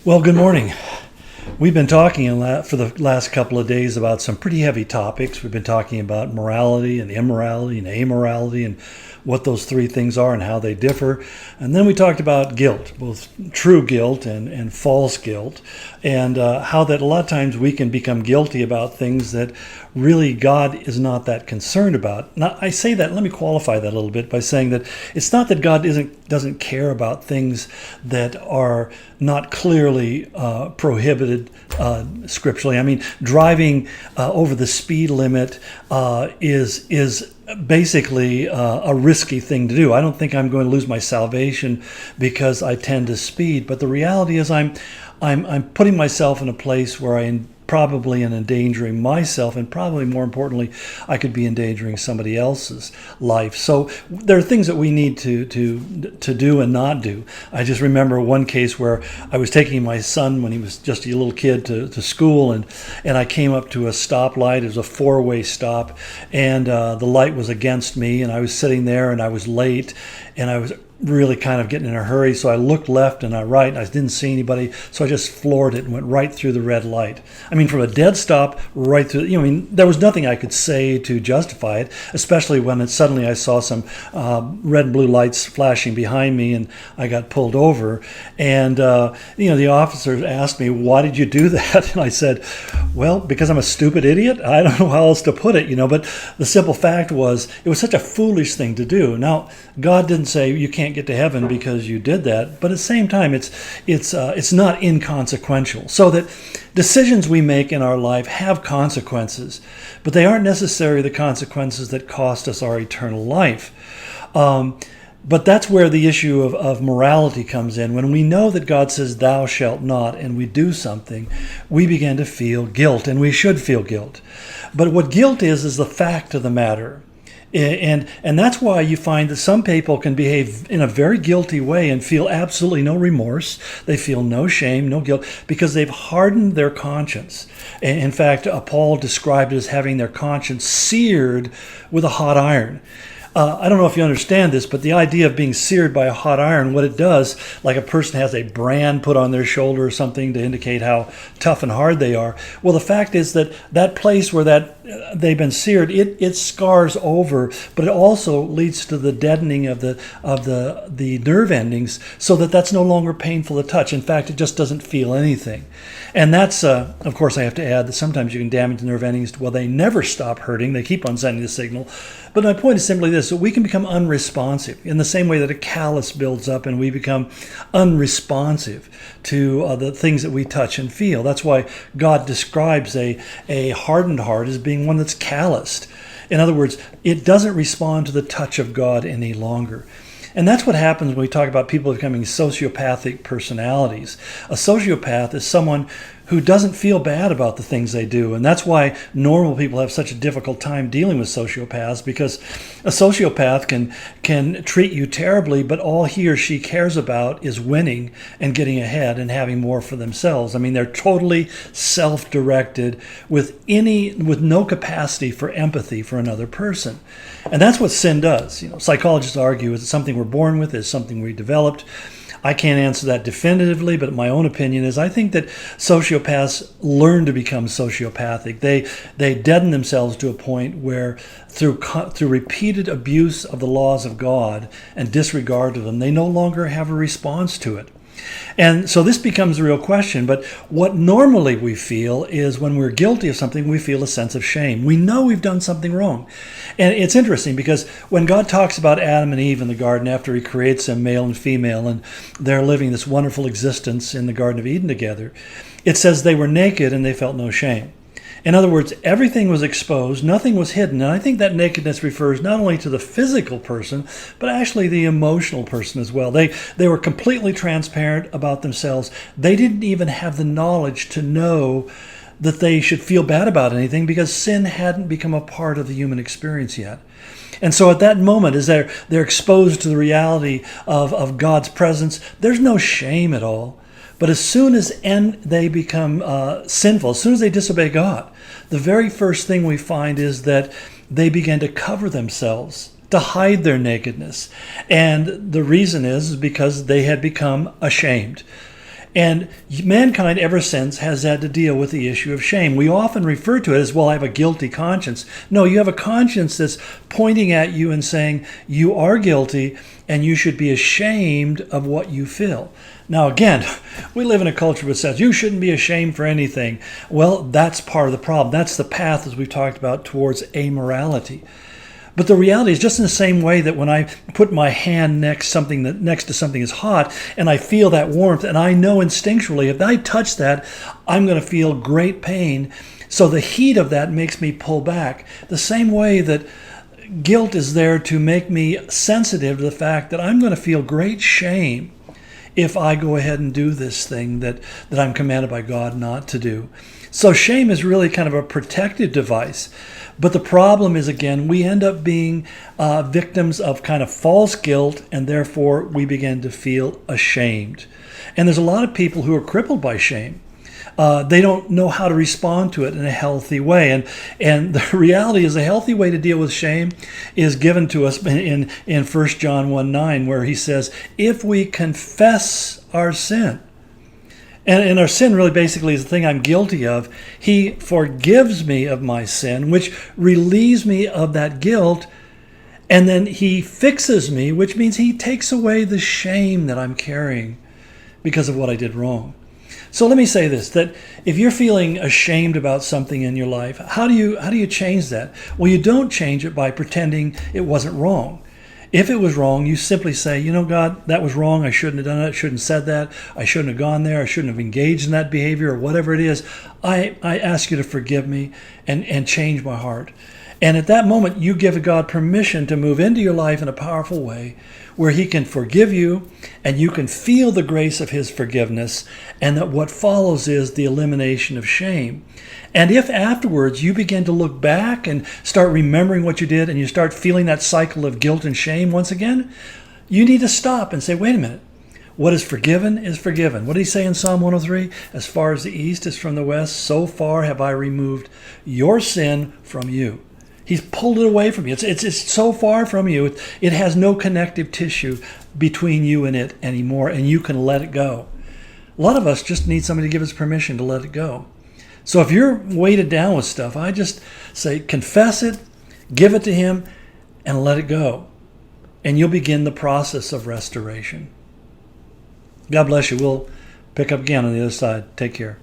Well, good morning. We've been talking for the last couple of days about some pretty heavy topics. We've been talking about morality and immorality and amorality and what those three things are and how they differ. And then we talked about guilt, both true guilt and false guilt, and how that a lot of times we can become guilty about things that really God is not that concerned about. Now, I say that, let me qualify that a little bit by saying that it's not that God doesn't care about things that are not clearly prohibited scripturally. I mean, driving over the speed limit is basically a risky thing to do. I don't think I'm going to lose my salvation because I tend to speed, but the reality is I'm putting myself in a place where I probably am endangering myself, and probably more importantly, I could be endangering somebody else's life. So there are things that we need to do and not do. I just remember one case where I was taking my son when he was just a little kid to school, and I came up to a stoplight. It was a four-way stop, and the light was against me, and I was sitting there, and I was late, and I was really kind of getting in a hurry, so I looked left and I right, and I didn't see anybody, so I just floored it and went right through the red light. I mean, from a dead stop right through, there was nothing I could say to justify it, especially when suddenly I saw some red and blue lights flashing behind me, and I got pulled over. And the officers asked me, "Why did you do that?" And I said, "Well, because I'm a stupid idiot. I don't know how else to put it, but the simple fact was, it was such a foolish thing to do." Now, God didn't say you can't get to heaven because you did that, but at the same time, it's not inconsequential. So that decisions we make in our life have consequences, but they aren't necessarily the consequences that cost us our eternal life. But that's where the issue of morality comes in. When we know that God says, "Thou shalt not," and we do something, we begin to feel guilt, and we should feel guilt. But what guilt is the fact of the matter. And that's why you find that some people can behave in a very guilty way and feel absolutely no remorse. They feel no shame, no guilt, because they've hardened their conscience. In fact, Paul described it as having their conscience seared with a hot iron. I don't know if you understand this, but the idea of being seared by a hot iron, what it does, like a person has a brand put on their shoulder or something to indicate how tough and hard they are. Well, the fact is that place where they've been seared, it scars over, but it also leads to the deadening of the nerve endings, so that's no longer painful to touch. In fact, it just doesn't feel anything. And that's, of course, I have to add that sometimes you can damage the nerve endings. Well, they never stop hurting. They keep on sending the signal. But my point is simply this: that we can become unresponsive in the same way that a callus builds up and we become unresponsive to the things that we touch and feel. That's why God describes a hardened heart as being one that's calloused. In other words, it doesn't respond to the touch of God any longer. And that's what happens when we talk about people becoming sociopathic personalities. A sociopath is someone who doesn't feel bad about the things they do. And that's why normal people have such a difficult time dealing with sociopaths, because a sociopath can treat you terribly, but all he or she cares about is winning and getting ahead and having more for themselves. I mean, they're totally self-directed with no capacity for empathy for another person. And that's what sin does. Psychologists argue, is it something we're born with? Is it something we developed? I can't answer that definitively, but my own opinion is I think that sociopaths learn to become sociopathic. They deaden themselves to a point where through repeated abuse of the laws of God and disregard of them, they no longer have a response to it. And so this becomes a real question. But what normally we feel is when we're guilty of something, we feel a sense of shame. We know we've done something wrong. And it's interesting because when God talks about Adam and Eve in the garden after he creates them male and female, and they're living this wonderful existence in the Garden of Eden together, it says they were naked and they felt no shame. In other words, everything was exposed, nothing was hidden. And I think that nakedness refers not only to the physical person, but actually the emotional person as well. They were completely transparent about themselves. They didn't even have the knowledge to know that they should feel bad about anything, because sin hadn't become a part of the human experience yet. And so at that moment, as they're exposed to the reality of God's presence, there's no shame at all. But as soon as they become sinful, as soon as they disobey God, the very first thing we find is that they begin to cover themselves, to hide their nakedness. And the reason is because they had become ashamed. And mankind ever since has had to deal with the issue of shame. We often refer to it as, well, I have a guilty conscience. No, you have a conscience that's pointing at you and saying you are guilty and you should be ashamed of what you feel. Now, again, we live in a culture that says you shouldn't be ashamed for anything. Well, that's part of the problem. That's the path, as we've talked about, towards amorality. But the reality is, just in the same way that when I put my hand next to something that's hot and I feel that warmth, and I know instinctually if I touch that, I'm going to feel great pain. So the heat of that makes me pull back. The same way that guilt is there to make me sensitive to the fact that I'm going to feel great shame if I go ahead and do this thing that I'm commanded by God not to do. So shame is really kind of a protective device. But the problem is, again, we end up being victims of kind of false guilt, and therefore we begin to feel ashamed. And there's a lot of people who are crippled by shame. They don't know how to respond to it in a healthy way. And the reality is, a healthy way to deal with shame is given to us in 1 John 1:9, where he says, if we confess our sin, and our sin really basically is the thing I'm guilty of, he forgives me of my sin, which relieves me of that guilt. And then he fixes me, which means he takes away the shame that I'm carrying because of what I did wrong. So let me say this, that if you're feeling ashamed about something in your life, how do you change that? Well, you don't change it by pretending it wasn't wrong. If it was wrong, you simply say, God, that was wrong. I shouldn't have done it. I shouldn't have said that. I shouldn't have gone there. I shouldn't have engaged in that behavior, or whatever it is. I ask you to forgive me and change my heart. And at that moment, you give God permission to move into your life in a powerful way where he can forgive you and you can feel the grace of his forgiveness, and that what follows is the elimination of shame. And if afterwards you begin to look back and start remembering what you did and you start feeling that cycle of guilt and shame once again, you need to stop and say, wait a minute. What is forgiven is forgiven. What did he say in Psalm 103? As far as the east is from the west, so far have I removed your sin from you. He's pulled it away from you. It's so far from you. It has no connective tissue between you and it anymore, and you can let it go. A lot of us just need somebody to give us permission to let it go. So if you're weighted down with stuff, I just say confess it, give it to him, and let it go. And you'll begin the process of restoration. God bless you. We'll pick up again on the other side. Take care.